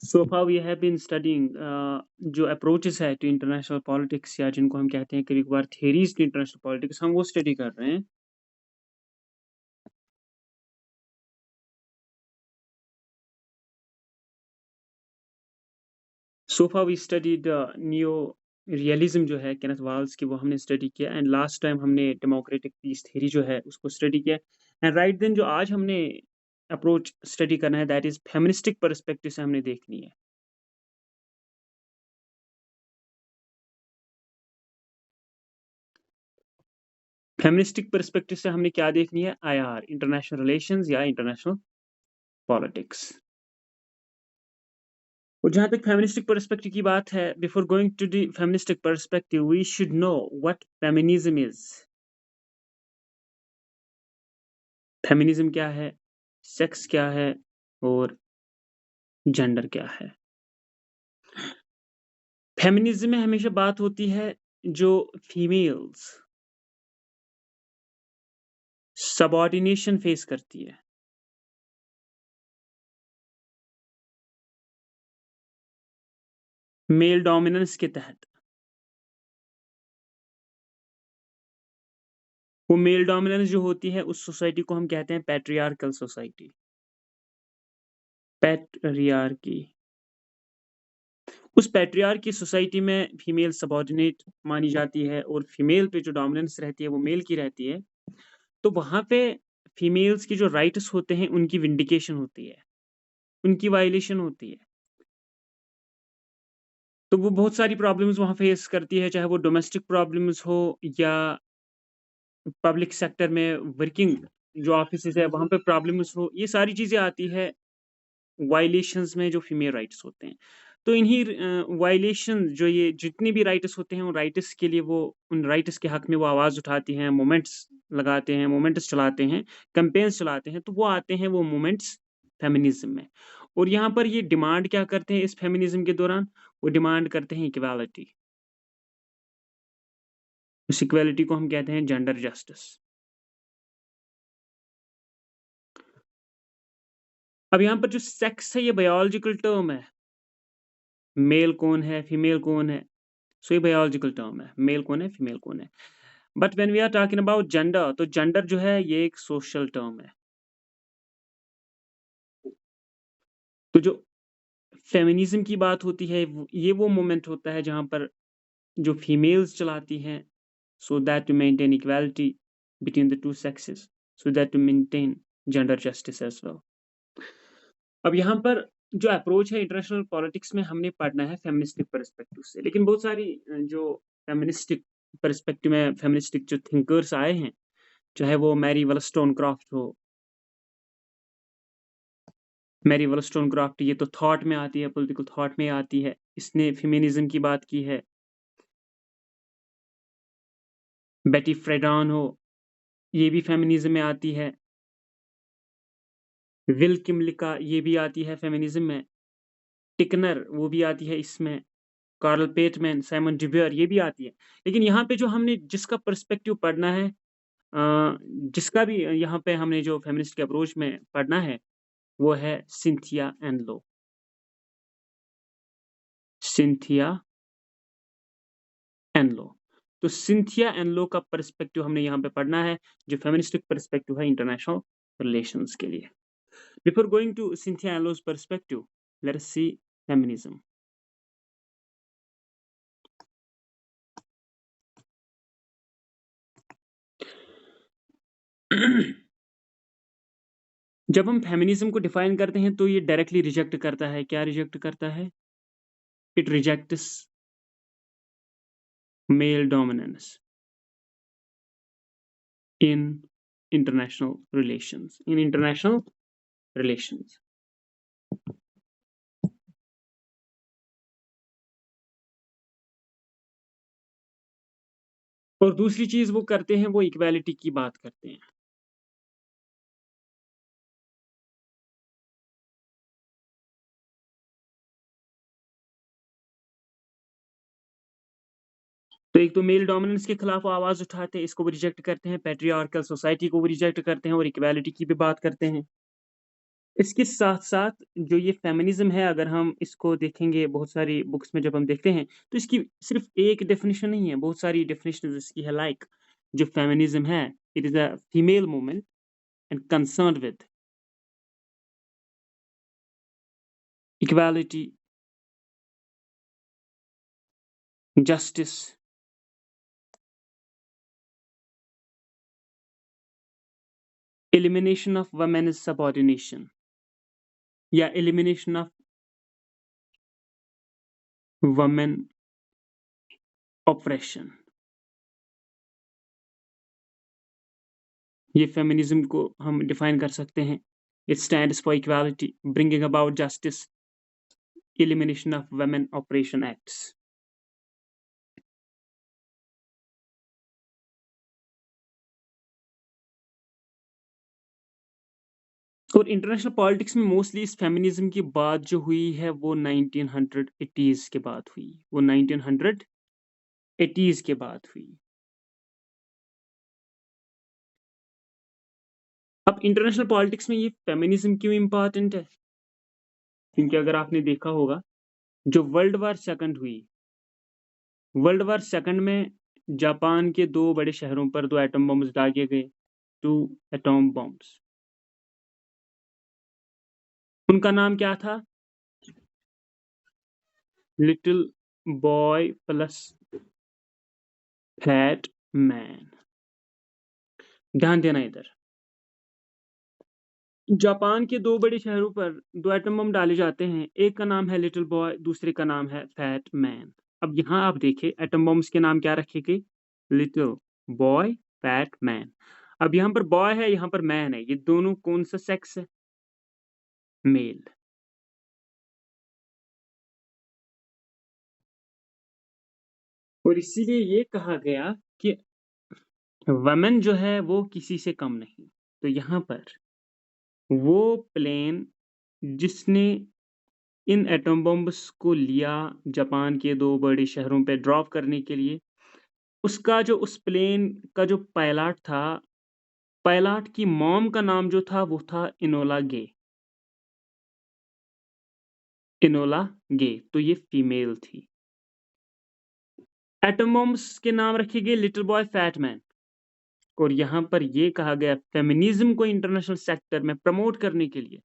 So far we have been studying जो approaches है to international politics या जिनको हम कहते हैं कभी कभार थियरीज टू इंटरनेशनल पॉलिटिक्स हम वो स्टडी कर रहे हैं. So far we studied न्यो realism जो है केनेथ वाल्स की वो हमने स्टडी किया एंड लास्ट टाइम हमने डेमोक्रेटिक पीस थ्योरी जो है उसको स्टडी किया एंड राइट देन जो आज हमने अप्रोच स्टडी करना है दैट इज फेमिनिस्टिक पर्सपेक्टिव से हमने देखनी है. फेमिनिस्टिक पर्सपेक्टिव से हमने क्या देखनी है आईआर इंटरनेशनल रिलेशंस या इंटरनेशनल पॉलिटिक्स. और जहाँ तक फेमिनिस्टिक पर्सपेक्टिव की बात है before going to the feministic perspective we should know what feminism is. Feminism क्या है, सेक्स क्या है और जेंडर क्या है. फेमिनिज्म में हमेशा बात होती है जो फीमेल्स सबऑर्डिनेशन फेस करती है, मेल डोमिनेंस के तहत. वो मेल डोमिनेंस जो होती है उस सोसाइटी को हम कहते हैं पैट्रियार्कल सोसाइटी. पैट्रियार्की. उस पैट्रियार्की सोसाइटी में फीमेल सबऑर्डिनेट मानी जाती है और फीमेल पे जो डोमिनेंस रहती है वो मेल की रहती है. तो वहां पे फीमेल्स की जो राइट्स होते हैं उनकी विंडिकेशन होती है, उनकी वायलेशन होती है. तो वो बहुत सारी प्रॉब्लम्स वहां फेस करती है, चाहे वो डोमेस्टिक प्रॉब्लम्स हो या पब्लिक सेक्टर में वर्किंग जो ऑफिस है वहां पे प्रॉब्लम्स हो. ये सारी चीजें आती है वायलेशंस में जो फीमेल राइट्स होते हैं. तो इन्हीं वायलेशन जो ये जितनी भी राइट्स होते हैं उन राइट्स के लिए वो उन राइट्स के हक में वो आवाज उठाती हैं, मोमेंट्स लगाते हैं, मोमेंट्स चलाते हैं, कैंपेन्स चलाते हैं. तो वो आते हैं वो मोमेंट्स फेमिनिज्म में. और यहाँ पर ये डिमांड क्या करते हैं इस फेमिनिज्म के दौरान, वो डिमांड करते हैं इक्वालिटी. उस इक्वालिटी को हम कहते हैं जेंडर जस्टिस. अब यहाँ पर जो सेक्स है ये बायोलॉजिकल टर्म है. मेल कौन है, फीमेल कौन है, सो ये बायोलॉजिकल टर्म है, मेल कौन है, फीमेल कौन है. But when we are talking about gender, तो जेंडर जो है ये एक सोशल टर्म है. तो जो फेमिनिज्म की बात होती है ये वो मोमेंट होता है जहां पर जो फीमेल्स चलाती हैं so that to maintain equality between the two sexes, so that to maintain gender justice as well. अब यहाँ पर जो अप्रोच है इंटरनेशनल पॉलिटिक्स में हमने पढ़ना है फेमिनिस्टिक पर्सपेक्टिव से. लेकिन बहुत सारी जो फेमिनिस्टिक पर्सपेक्टिव में फेमिनिस्टिक जो थिंकर्स आए हैं, चाहे वो मैरी वॉलस्टोनक्रॉफ्ट हो. मैरी वॉलस्टोनक्रॉफ्ट ये तो थॉट में आती है, पॉलिटिकल थॉट में आती है. इसने फेमिनिज्म की बात की है. बेटी फ्रेडॉन हो, ये भी फेमिनिज्म में आती है. विल किमलिका ये भी आती है फेमिनिज्म में. टिकनर वो भी आती है इसमें. कार्ल पेटमैन, साइमन डिबियर ये भी आती है. लेकिन यहाँ पे जो हमने जिसका पर्सपेक्टिव पढ़ना है, जिसका भी यहाँ पे हमने जो फेमिनिस्ट के अप्रोच में पढ़ना है वो है सिंथिया एनलो. सिंथिया एनलो. तो सिंथिया एनलो का पर्सपेक्टिव हमने यहाँ पे पढ़ना है जो फेमिनिस्टिक पर्सपेक्टिव है इंटरनेशनल रिलेशंस के लिए. Before going to Cynthia Enloe perspective let us see feminism. जब हम फेमिनिज्म को डिफाइन करते हैं तो ये डायरेक्टली रिजेक्ट करता है. क्या रिजेक्ट करता है? It rejects male dominance in international relations. और दूसरी चीज वो करते हैं वो इक्वालिटी की बात करते हैं. तो एक तो मेल डोमिनेंस के खिलाफ वो आवाज उठाते हैं, इसको वो रिजेक्ट करते हैं. पैट्रियार्कल सोसाइटी को वो रिजेक्ट करते हैं और इक्वालिटी की भी बात करते हैं. इसके साथ-साथ जो ये फेमिनिज़्म है, अगर हम इसको देखेंगे बहुत सारी बुक्स में जब हम देखते हैं, तो इसकी सिर्फ़ एक डेफ़िनिशन नहीं है, बहुत सारी डेफ़िनिशंस इसकी है लाइक जो फेमिनिज़्म है, it is a female movement and concerned with equality, justice, elimination of women's subordination या एलिमिनेशन ऑफ वुमेन ऑप्रेशन। ये फेमिनिज़्म को हम डिफ़ाइन कर सकते हैं। It stands for equality, bringing about justice, elimination of women operation acts. और international politics में mostly इस फेमिनिज्म की बात जो हुई है वो 1980s के बाद हुई, वो 1980s के बाद हुई। अब इंटरनेशनल पॉलिटिक्स में ये फेमिनिज्म क्यों इम्पोर्टेंट है? क्योंकि अगर आपने देखा होगा जो वर्ल्ड वार सेकंड हुई, वर्ल्ड वार सेकंड में जापान के 2 बड़े शहरों पर 2 एटम बम्स दागे गए, 2 एटॉम बम्स। उनका नाम क्या था? Little boy plus fat man. ध्यान देना इधर। जापान के 2 बड़े शहरों पर 2 एटम बम डाले जाते हैं। एक का नाम है लिटिल बॉय, दूसरे का नाम है फैट मैन। अब यहाँ आप देखिए एटम बम्स के नाम क्या रखे गए? Little boy, fat man. अब यहाँ पर बॉय है, यहाँ पर मैन है। ये दोनों कौन सा सेक्स है? मेल। और इसीलिए ये कहा गया कि वुमेन जो है वो किसी से कम नहीं। तो यहाँ पर वो प्लेन जिसने इन एटम बम्स को लिया जापान के 2 बड़े शहरों पे ड्रॉप करने के लिए, उसका जो उस प्लेन का जो पायलट था, पायलट की मॉम का नाम जो था वो था इनोला गे। इनोला गे, तो ये फीमेल थी। एटम बम्स के नाम रखे गए लिटिल बॉय, फैट मैन। और यहाँ पर ये कहा गया फेमिनिज्म को इंटरनेशनल सेक्टर में प्रमोट करने के लिए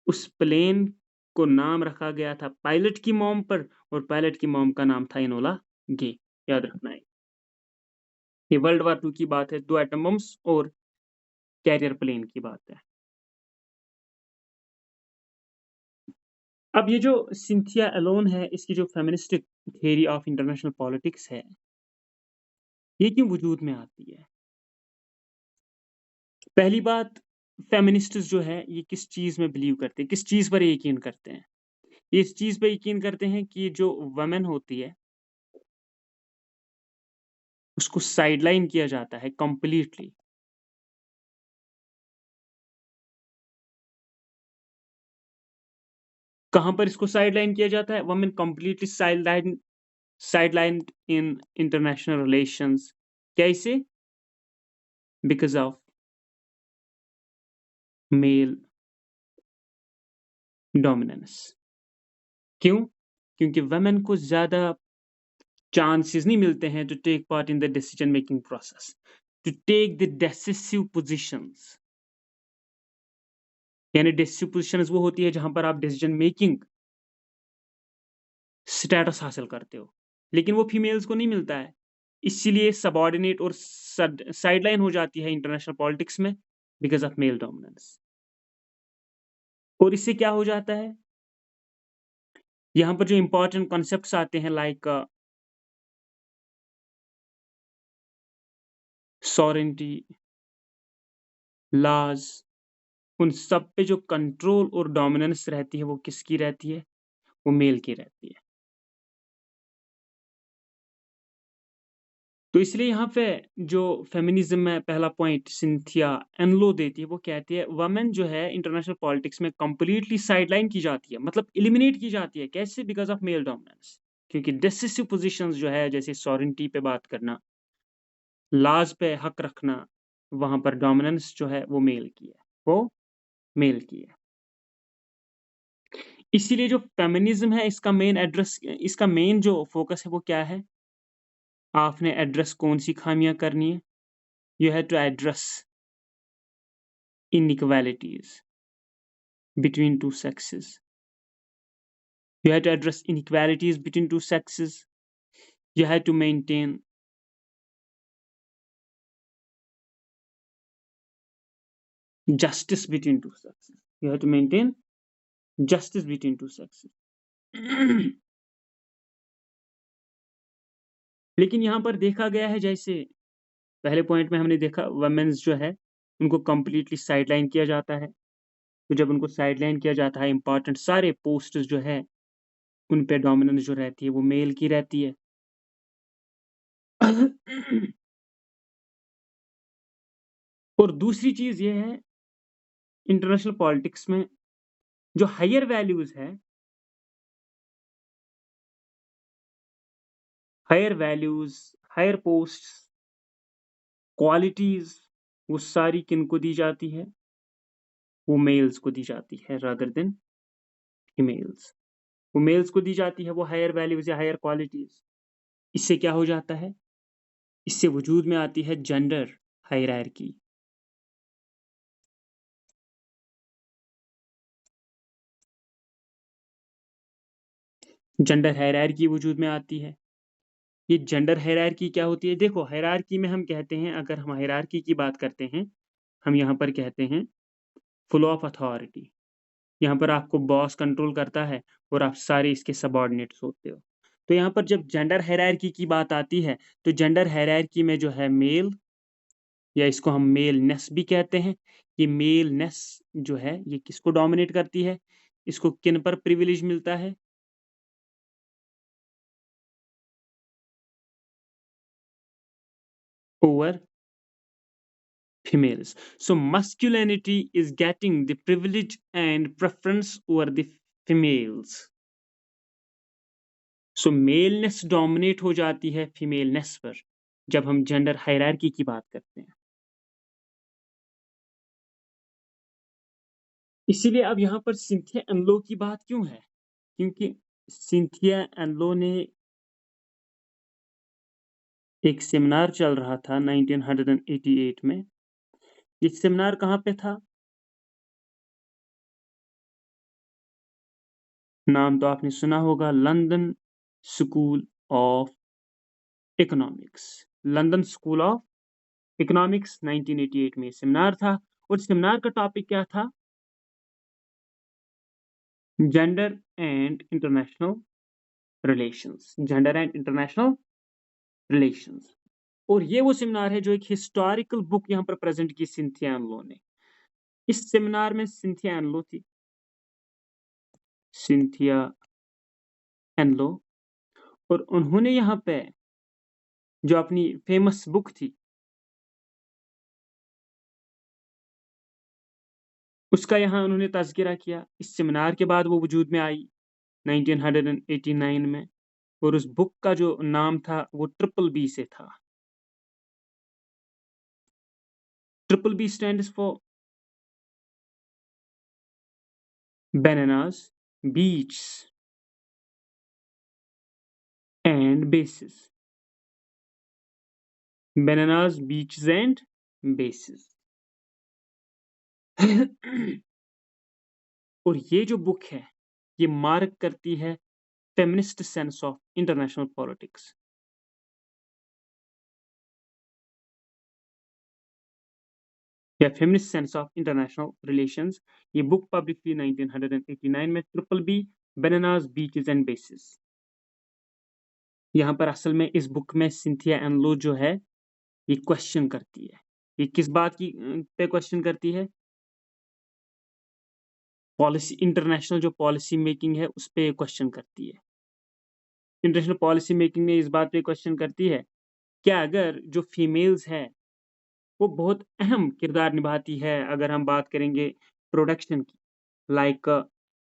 उस प्लेन को नाम रखा गया था पायलट की मॉम पर, और पायलट की मॉम का नाम था इनोला गे। याद रखना है। ये वर्ल्ड वार 2 की बात है, 2 एटम बम्स और कैरियर प्लेन की बात है। अब ये जो सिंथिया एलोन है, इसकी जो feministic theory of international politics है, ये क्यों वजूद में आती है? पहली बात, फेमिनिस्ट्स जो है ये किस चीज़ में बिलीव करते हैं, किस चीज़ पर ये यकीन करते हैं? ये इस चीज़ पे यकीन करते हैं कि जो वुमेन होती है, उसको साइडलाइन किया जाता है कंप्लीटली। कहाँ पर इसको साइडलाइन किया जाता है? Women completely sidelined in international relations. कैसे? Because of male dominance. क्यों? क्योंकि वुमेन को ज़्यादा चांसेस नहीं मिलते हैं to take part in the decision making process, to take the decisive positions. यानी डिसिसिव पोजीशंस वो होती है जहां पर आप डिसीजन मेकिंग स्टेटस हासिल करते हो, लेकिन वो फीमेल्स को नहीं मिलता है। इसीलिए सबऑर्डिनेट और साइडलाइन हो जाती है इंटरनेशनल पॉलिटिक्स में बिकॉज ऑफ मेल डोमिनेंस। और इससे क्या हो जाता है? यहाँ पर जो इंपॉर्टेंट कॉन्सेप्ट्स आते हैं लाइक सॉवरेनिटी, लॉज, उन सब पे जो कंट्रोल और डोमिनेंस रहती है वो किसकी रहती है? वो मेल की रहती है। तो इसलिए यहाँ पे जो फेमिनिज्म में पहला पॉइंट सिंथिया एनलो देती है, वो कहती है वुमेन जो है इंटरनेशनल पॉलिटिक्स में कंप्लीटली साइडलाइन की जाती है, मतलब एलिमिनेट की जाती है। कैसे? Because of male dominance. क्योंकि डिसिसिव पोजीशंस जो है, जैसे सॉवरेनिटी पे बात करना, लॉज पे हक रखना, वहां पर डोमिनेंस जो है वो मेल की है, वो मेल की है। इसीलिए जो फेमिनिज्म है इसका मेन जो फोकस है वो क्या है? आपने एड्रेस कौन सी खामियां करनी है? You have to address inequalities between two sexes. You have to address inequalities between two sexes. You have to maintain justice between two sexes. You have to maintain justice between two sexes. लेकिन यहाँ पर देखा गया है, जैसे पहले point में हमने देखा वुमेन्स जो है उनको कंप्लीटली साइडलाइन किया जाता है। तो जब उनको साइडलाइन किया जाता है, इंपॉर्टेंट सारे पोस्ट जो है उन पे डोमिनेंस जो रहती है वो मेल की रहती है। और दूसरी चीज ये है, इंटरनेशनल पॉलिटिक्स में जो हायर वैल्यूज है, higher values, higher post, qualities, वो सारी किनको दी जाती है? वो मेल्स को दी जाती है रादर देन फीमेल्स। वो मेल्स को दी जाती है वो हायर वैल्यूज या हायर क्वालिटीज। इससे क्या हो जाता है? इससे वजूद में आती है जेंडर हायरार्की। जेंडर हायरार्की वजूद में आती है। ये जेंडर हायरार्की क्या होती है? देखो, हायरार्की में हम कहते हैं, अगर हम हायरार्की की बात करते हैं, हम यहाँ पर कहते हैं फ्लो ऑफ अथॉरिटी। यहाँ पर आपको बॉस कंट्रोल करता है और आप सारे इसके सबऑर्डिनेट्स होते हो। तो यहाँ पर जब जेंडर हायरार्की की बात आती है, तो जेंडर हायरार्की में जो है मेल, या इसको हम मेलनेस भी कहते हैं, ये मेलनेस जो है ये किसको डोमिनेट करती है? इसको किन पर प्रिविलेज मिलता है? Over females. So masculinity is getting the privilege and preference over the females. So maleness dominate हो जाती है फीमेलनेस पर जब हम जेंडर हायरार्की की बात करते हैं। इसीलिए अब यहाँ पर सिंथिया एनलो की बात क्यों है? क्योंकि सिंथिया एनलो ने एक सेमिनार चल रहा था 1988 में। ये सेमिनार कहाँ पे था? नाम तो आपने सुना होगा, London school of economics. London school of economics 1988 में सेमिनार था, और सेमिनार का टॉपिक क्या था? Gender and international relations. Gender and international relations. और ये वो सेमिनार है जो एक हिस्टोरिकल बुक यहाँ पर प्रेजेंट की सिंथिया एनलो ने। इस सेमिनार में सिंथिया एनलो थी, सिंथिया एनलो, और उन्होंने यहाँ पे जो अपनी फेमस बुक थी उसका यहाँ उन्होंने तज़किरा किया। इस सेमिनार के बाद वो वजूद में आई 1989 में, और उस बुक का जो नाम था वो ट्रिपल बी से था। Triple B stands for bananas, beets and bases. Bananas, beets and bases. और ये जो बुक है ये मार्क करती है feminist sense of international politics. या feminist sense of international relations. ये बुक पब्लिश हुई 1989 में, triple B, bananas, beaches and bases. यहाँ पर असल में इस बुक में सिंथिया एनलो जो है ये क्वेश्चन करती है। ये किस बात की पे क्वेश्चन करती है? पॉलिसी, इंटरनेशनल जो पॉलिसी मेकिंग है उस पे क्वेश्चन करती है। इंटरनेशनल पॉलिसी मेकिंग में इस बात पे क्वेश्चन करती है, क्या अगर जो फीमेल्स है वो बहुत अहम किरदार निभाती है, अगर हम बात करेंगे प्रोडक्शन की, लाइक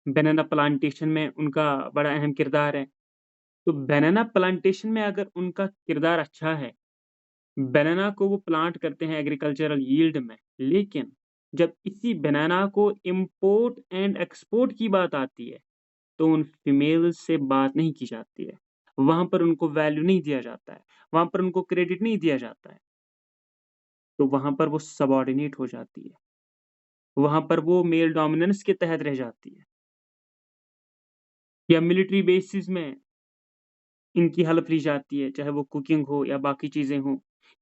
बनाना प्लांटेशन में उनका बड़ा अहम किरदार है। तो बनाना प्लांटेशन में अगर उनका किरदार अच्छा है, बनाना को वो प्लांट करते हैं एग्रीकल्चरल यील्ड में, लेकिन जब इसी बनाना को इंपोर्ट एंड एक्सपोर्ट की बात आती है तो उन फीमेल्स से बात नहीं की जाती है। वहाँ पर उनको वैल्यू नहीं दिया जाता है, वहाँ पर उनको क्रेडिट नहीं दिया जाता है, तो वहाँ पर वो सबऑर्डिनेट हो जाती है। वहाँ पर वो मेल डोमिनेंस के तहत रह जाती है। या मिलिट्री बेसिस में इनकी हेल्प ली जाती है, चाहे वो कुकिंग हो या बाकी चीज़ें हों,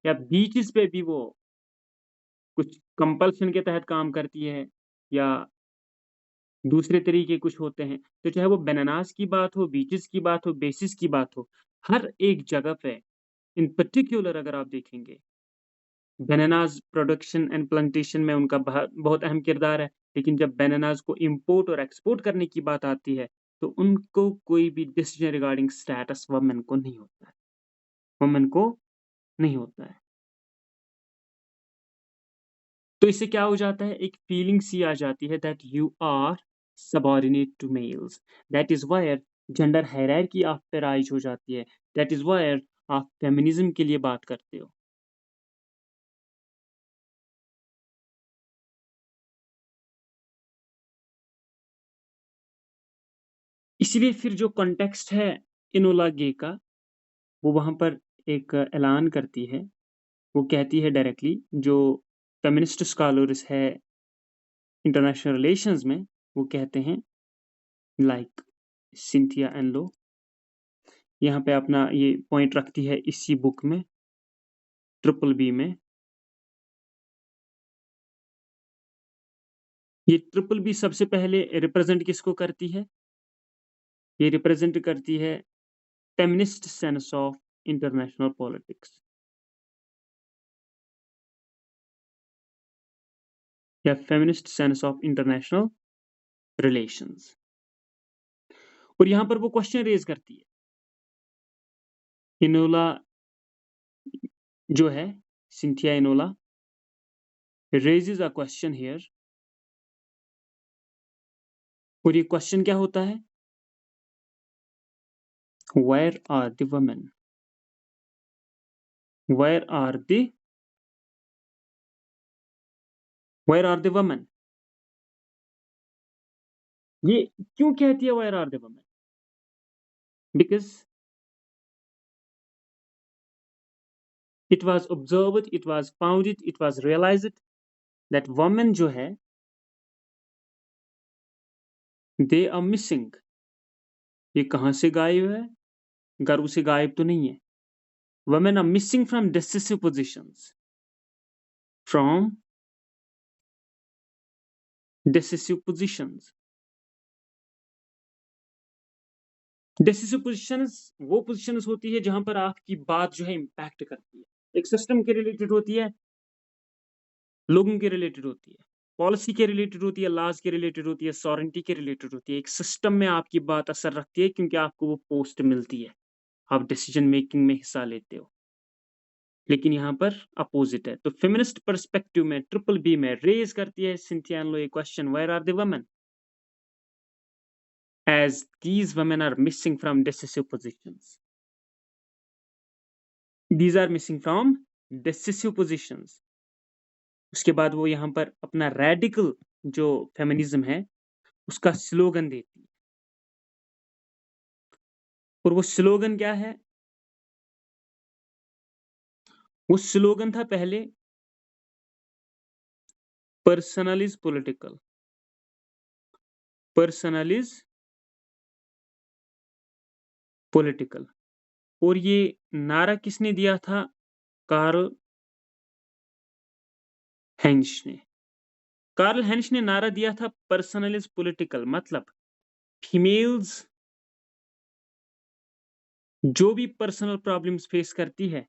या बीचेज़ पे भी वो कुछ कंपल्शन के तहत काम करती है या दूसरे तरीके कुछ होते हैं। तो चाहे वो बनानास की बात हो, बीचेज़ की बात हो, बेसिस की बात हो, हर एक जगह पे इन पर्टिक्युलर अगर आप देखेंगे, बनानास प्रोडक्शन एंड प्लांटेशन में उनका बहुत अहम किरदार है। लेकिन जब बनानास को इम्पोर्ट और एक्सपोर्ट करने की बात आती है, तो उनको कोई भी डिसीजन रिगार्डिंग स्टेटस वुमेन को नहीं होता है। वुमेन को नहीं होता है। तो इससे क्या हो जाता है, एक फीलिंग सी आ जाती है that you are subordinate to males. That is where gender hierarchy आप पे राइज हो जाती है। दैट इज वायर आप फेमिनिज्म के लिए बात करते हो। इसीलिए फिर जो कॉन्टेक्स्ट है इनोला गे का, वो वहां पर एक ऐलान करती है। वो कहती है डायरेक्टली, जो फेमिनिस्ट स्कॉलर्स है इंटरनेशनल रिलेशंस में, वो कहते हैं लाइक सिंथिया एनलो यहाँ पे अपना ये पॉइंट रखती है इसी बुक में, ट्रिपल बी में। ये ट्रिपल बी सबसे पहले रिप्रेजेंट किसको करती है? ये रिप्रेजेंट करती है feminist sense of international politics या feminist sense of international relations. और यहाँ पर वो क्वेश्चन रेज करती है। इनोला जो है, Cynthia Enloe raises a question here. और ये क्वेश्चन क्या होता है? Where are the women? Where are the where are the women? ये क्यों कहती है where are the women? Because it was observed, it was found, it was realized that women जो है, दे आर मिसिंग। ये कहाँ से गायब है? गर्भ से गायब तो नहीं है। Women are missing from decisive positions, from decisive positions. Decisive positions वो पोजिशंस होती है जहां पर आपकी बात जो है इम्पैक्ट करती है। एक सिस्टम के रिलेटेड होती है, लोगों के रिलेटेड होती है, पॉलिसी के रिलेटेड होती है, लॉज के रिलेटेड होती है, सॉवरेंटी के रिलेटेड होती है। एक सिस्टम में आपकी बात असर रखती है क्योंकि आपको वो पोस्ट मिलती है, आप डिसीजन मेकिंग में हिस्सा लेते हो। लेकिन यहाँ पर अपोजिट है। तो फेमिनिस्ट पर्सपेक्टिव में ट्रिपल बी में रेज करती है सिंथिया एनलो ये question, where are the women, as these women are missing from decisive positions. These are missing from decisive positions. उसके बाद वो यहाँ पर अपना रेडिकल जो फेमिनिज्म है उसका स्लोगन देती है। और वो स्लोगन क्या है? वो स्लोगन था पहले, personal is political. Personal is political. और ये नारा किसने दिया था? कार्ल हेंश ने। कार्ल हेंश ने नारा दिया था पर्सनल इज पॉलिटिकल, मतलब फीमेल्स जो भी पर्सनल प्रॉब्लम्स फेस करती है,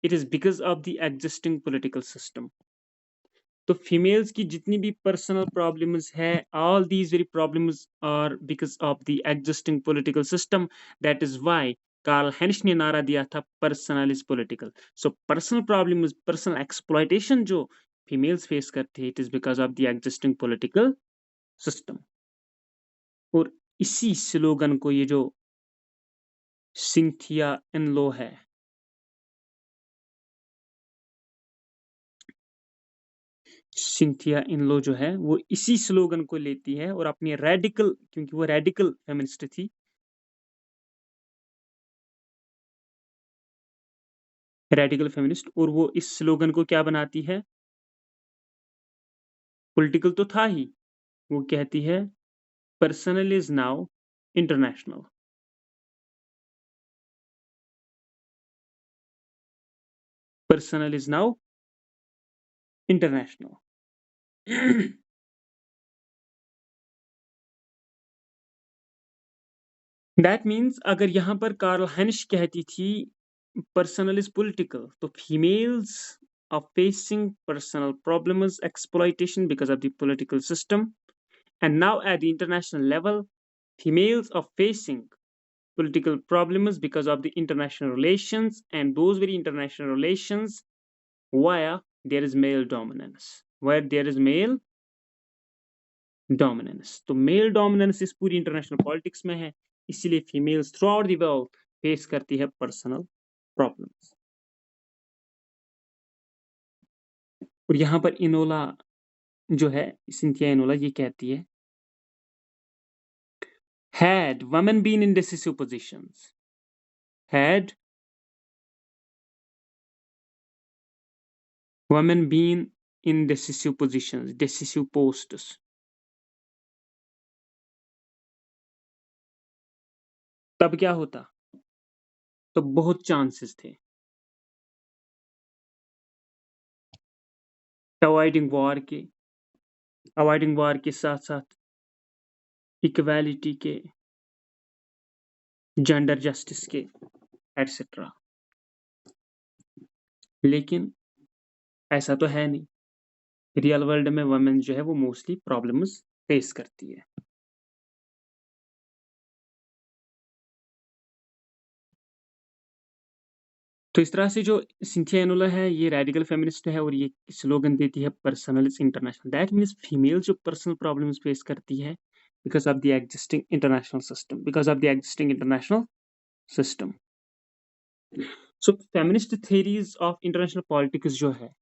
it is because of the existing political system. तो फीमेल्स की जितनी भी पर्सनल प्रॉब्लम्स है, all these very problems are because of the existing political system. That is why Carl Hanisch ने नारा दिया था personal is political. So personal problems, personal exploitation जो फीमेल्स फेस करती है, it is because of the existing political system. और इसी slogan को ये जो सिंथिया एनलो है, सिंथिया इनलो जो है वो इसी स्लोगन को लेती है और अपनी रेडिकल, क्योंकि वो रेडिकल फेमिनिस्ट थी, रेडिकल फेमिनिस्ट, और वो इस स्लोगन को क्या बनाती है, पॉलिटिकल तो था ही, वो कहती है personal is now international. Personal is now international. That means अगर यहाँ पर कार्ल हेनिश कहती थी पर्सनल इज पॉलिटिकल, तो females are facing personal problems, exploitation because of the political system, and now at the international level, females are facing political problems because of the international relations, and those very international relations where there is male dominance, where there is male dominance। तो male dominance इस पूरी international politics में है, इसीलिए females through out the world face करती है personal problems. और यहाँ पर इनोला जो है, सिंथिया इनोला, ये कहती है had women been in decisive positions, had women been in decisive positions, decisive posts, तब क्या होता, तो बहुत चांसेस थे अवॉइडिंग वॉर के साथ साथ इक्वालिटी के, जेंडर जस्टिस के, एटसेट्रा। लेकिन ऐसा तो है नहीं, रियल वर्ल्ड में वुमेन जो है वो मोस्टली प्रॉब्लम्स फेस करती है। तो इस तरह से जो सिंथिया इनोला है ये रेडिकल फेमिनिस्ट है और ये स्लोगन देती है personal is international. That means female जो पर्सनल प्रॉब्लम्स फेस करती है because of the existing international system, because of the existing international system. So feminist theories of international politics जो है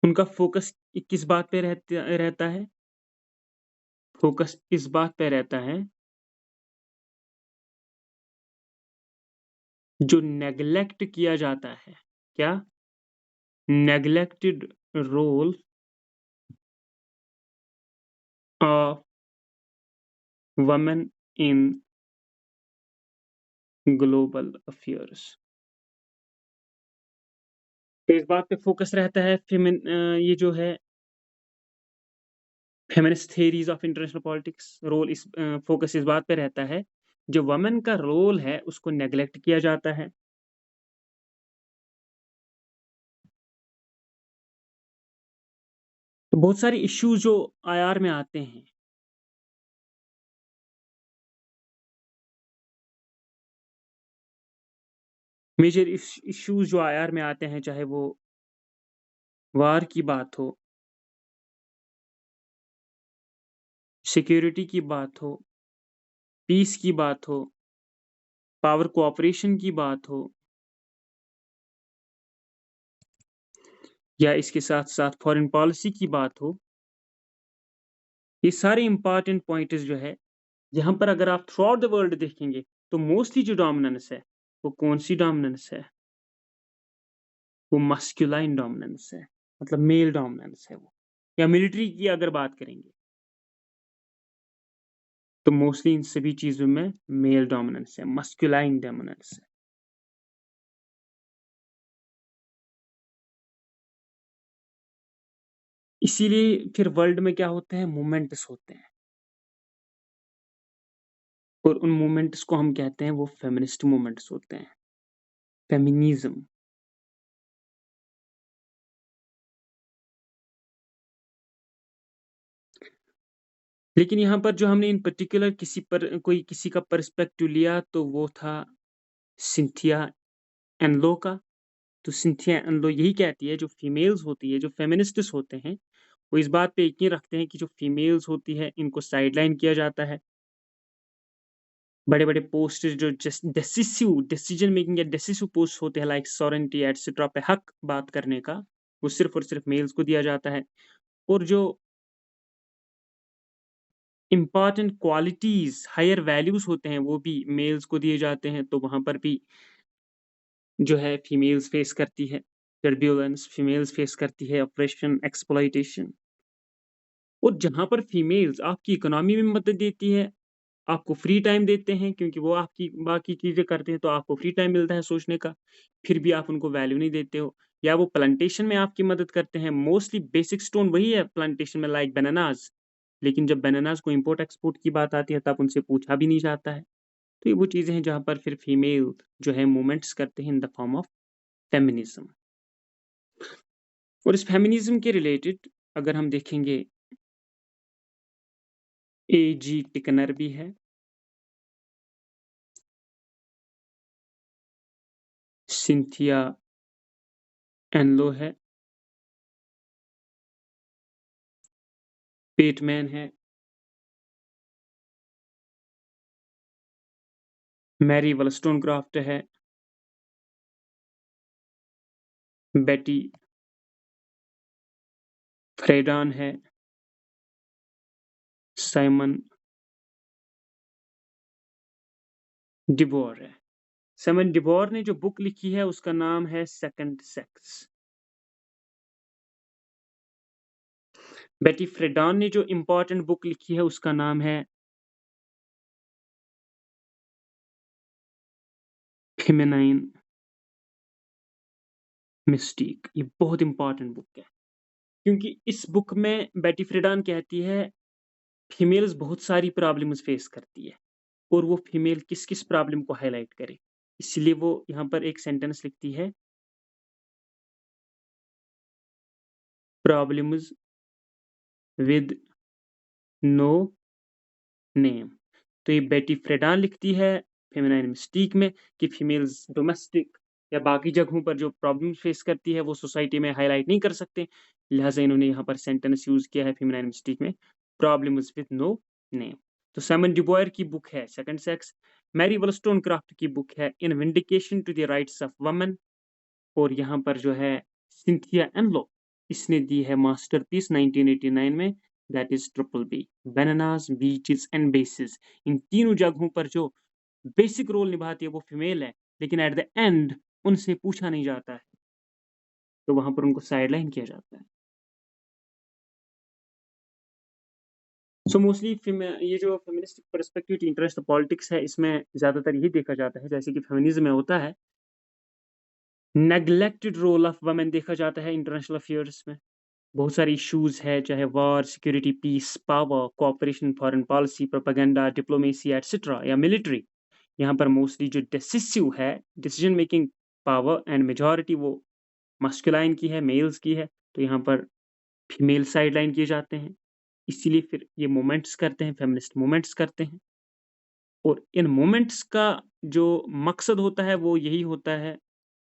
उनका फोकस किस बात पे रहता है, फोकस इस बात पे रहता है जो नेग्लेक्ट किया जाता है, क्या, neglected role of women in global affairs. तो इस बात पे फोकस रहता है ये जो है feminist theories of international politics, role is focus इस बात पे रहता है जो वुमेन का रोल है उसको नेग्लेक्ट किया जाता है। तो बहुत सारे इश्यूज जो आईआर में आते हैं, मेजर इश्यूज जो आईआर में आते हैं, चाहे वो वार की बात हो, सिक्योरिटी की बात हो, पीस की बात हो, पावर कोऑपरेशन की बात हो, या इसके साथ साथ फॉरेन पॉलिसी की बात हो, ये सारे इंपॉर्टेंट पॉइंट्स जो है यहाँ पर अगर आप थ्रू आउट द वर्ल्ड देखेंगे तो मोस्टली जो डोमिनेंस है वो कौन सी डोमिनेंस है, वो मस्कुलाइन डोमिनेंस है, मतलब मेल डोमिनेंस है वो। या मिलिट्री की अगर बात करेंगे तो मोस्टली इन सभी चीजों में मेल डोमिनेंस है, मस्कुलाइन डोमिनेंस है। इसीलिए फिर वर्ल्ड में क्या होते हैं, मूवमेंट्स होते हैं, और उन मूवमेंट्स को हम कहते हैं वो फेमिनिस्ट मूवमेंट्स होते हैं, फेमिनिज्म। लेकिन यहाँ पर जो हमने इन पर्टिकुलर किसी का पर्सपेक्टिव लिया तो वो था सिंथिया एनलो का। तो सिंथिया एनलो यही कहती है जो फीमेल्स होती है, जो फेमिनिस्ट्स होते हैं, वो इस बात पे यकीन रखते हैं कि जो फीमेल्स होती है इनको साइडलाइन किया जाता है, बड़े-बड़े पोस्ट जो डेसिसिव डिसीजन मेकिंग या डेसिसिव पोस्ट होते हैं लाइक सॉवरेनिटी एटसेट्रा पे हक बात करने का, वो सिर्फ़ और सिर्फ़ मेल्स को दिया जाता है। और जो इम्पोर्टेंट क्वालिटीज़, हायर वैल्यूज़ होते हैं, वो भी मेल्स को दिए जाते हैं, तो वहाँ पर भी जो है फीमेल्स फेस करती है टर्ब्यूलेंस, फीमेल्स फेस करती है ऑपरेशन, एक्सप्लॉइटेशन। और जहाँ पर फीमेल्स आपकी इकोनॉमी में मदद देती है, आपको फ्री टाइम देते हैं क्योंकि वो आपकी बाकी चीज़ें करते हैं, तो आपको फ्री टाइम मिलता है सोचने का, फिर भी आप उनको वैल्यू नहीं देते हो। या वो प्लांटेशन में आपकी मदद करते हैं, मोस्टली बेसिक स्टोन वही है प्लांटेशन में लाइक बनानाज़, लेकिन जब बनानाज़ को इम्पोर्ट-एक्सपोर्ट की बात आती है, तब उनसे पूछा भी नहीं जाता है। तो ये वो चीज़ें हैं जहाँ पर फिर फीमेल जो है मूवमेंट्स करते हैं in the form of feminism. और इस फेमिनिज़्म के रिलेटेड अगर हम देखेंगे, ए.जी. टिकनर भी है, सिंथिया एनलो है, पेटमैन है, मैरी वॉलस्टोनक्राफ्ट है, बेटी फ्रेडान है, साइमन डिबोर है। साइमन डिबोर ने जो बुक लिखी है उसका नाम है सेकंड सेक्स। बेटी फ्रेडान ने जो इम्पोर्टेंट बुक लिखी है उसका नाम है फेमिनाइन मिस्टीक। ये बहुत इम्पोर्टेंट बुक है क्योंकि इस बुक में बेटी फ्रेडान कहती है फीमेल्स बहुत सारी प्रॉब्लम्स फेस करती है और वो फीमेल किस-किस प्रॉब्लम को हाइलाइट करे। इसलिए वो यहाँ पर एक सेंटेंस लिखती है, प्रॉब्लम्स विद नो नेम। तो ये बेटी फ्रेडान लिखती है फेमिनाइन मिस्टीक में कि फीमेल्स डोमेस्टिक या बाकी जगहों पर जो प्रॉब्लम फेस करती है वो सोसाइटी में हाईलाइट नहीं कर सकते, लिहाजा इन्होंने यहाँ पर सेंटेंस यूज किया है फेमिनाइन मिस्टीक में, प्रॉब्लम्स विद नो नेम। तो साइमन डिबॉयर की बुक है सेकंड सेक्स, मैरी वॉलस्टोनक्राफ्ट की बुक है in vindication to the rights of women, और यहाँ पर जो है सिंथिया एनलो, इसने दी है मास्टरपीस 1989 में, that is triple B, bananas beaches and bases. इन तीनों जगहों पर जो बेसिक रोल निभाती है वो फीमेल है, लेकिन एट द एंड उनसे पूछा नहीं जाता है, तो वहां पर उनको साइडलाइन किया जाता है। सो मोस्टली ये जो फेमिनिस्टिक पर्सपेक्टिव इंटरेस्ट पॉलिटिक्स है, इसमें ज्यादातर यही देखा जाता है जैसे कि फेमिनिज्म में होता है नेग्लेक्टेड रोल ऑफ वुमेन देखा जाता है इंटरनेशनल अफेयर्स में। बहुत सारे इश्यूज है, चाहे war, security, peace, power, cooperation, foreign policy, propaganda, diplomacy etcetera या मिलिट्री। यहाँ पर मोस्टली जो डिसिसिव है, decision making power and majority वो मस्कुलाइन की है, मेल्स की है, तो यहाँ पर फीमेल साइडलाइन किए जाते हैं। इसीलिए फिर ये मूवमेंट्स करते हैं, फेमिनिस्ट मूवमेंट्स करते हैं, और इन मूवमेंट्स का जो मकसद होता है वो यही होता है,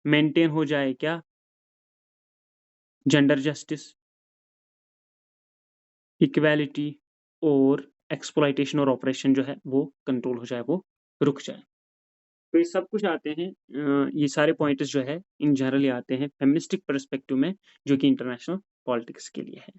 मेंटेन हो जाए क्या, जेंडर जस्टिस, इक्वालिटी, और एक्सप्लॉइटेशन और ऑपरेशन जो है वो कंट्रोल हो जाए, वो रुक जाए। तो ये सब कुछ आते हैं, ये सारे पॉइंट्स जो है इन जनरली आते हैं फेमिनिस्टिक पर्सपेक्टिव में, जो कि इंटरनेशनल पॉलिटिक्स के लिए है।